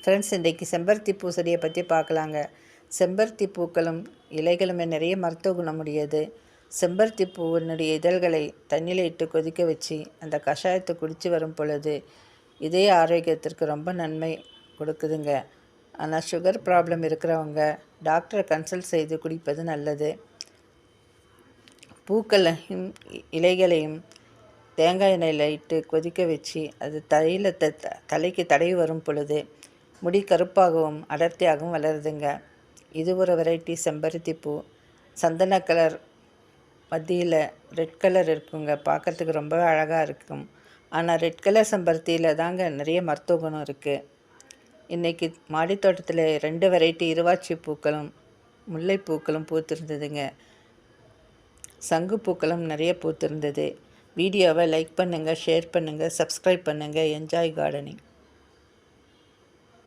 Friends, இன்றைக்கி செம்பருத்தி பூ செடியை பற்றி பார்க்கலாங்க. செம்பருத்தி பூக்களும் இலைகளுமே நிறைய மருத்துவ குணம் உடையது. செம்பருத்தி பூவினுடைய இதழ்களை தண்ணியில் இட்டு கொதிக்க வச்சு அந்த கஷாயத்தை குடித்து வரும் பொழுது இதய ஆரோக்கியத்திற்கு ரொம்ப நன்மை கொடுக்குதுங்க. ஆனால் சுகர் ப்ராப்ளம் இருக்கிறவங்க டாக்டரை கன்சல்ட் செய்து குடிப்பது நல்லது. பூக்களையும் இலைகளையும் தேங்காய் எண்ணெயில் இட்டு கொதிக்க வச்சு அது தலைக்கு தடவி வரும் பொழுது முடி கருப்பாகவும் அடர்த்தியாகவும் வளருதுங்க. இது ஒரு வெரைட்டி செம்பருத்தி பூ. சந்தன கலர் மத்தியில் ரெட் கலர் இருக்குங்க. பார்க்குறதுக்கு ரொம்பவே அழகாக இருக்கும். ஆனால் ரெட் கலர் செம்பருத்தியில் தாங்க நிறைய மருத்துவ குணம் இருக்குது. இன்றைக்கி மாடித்தோட்டத்தில் 2 வெரைட்டி இருவாச்சி பூக்களும் முல்லைப்பூக்களும் பூத்திருந்ததுங்க. சங்கு பூக்களும் நிறைய பூத்திருந்தது. வீடியோவை லைக் பண்ணுங்கள், ஷேர் பண்ணுங்கள், சப்ஸ்கிரைப் பண்ணுங்கள். Enjoy gardening.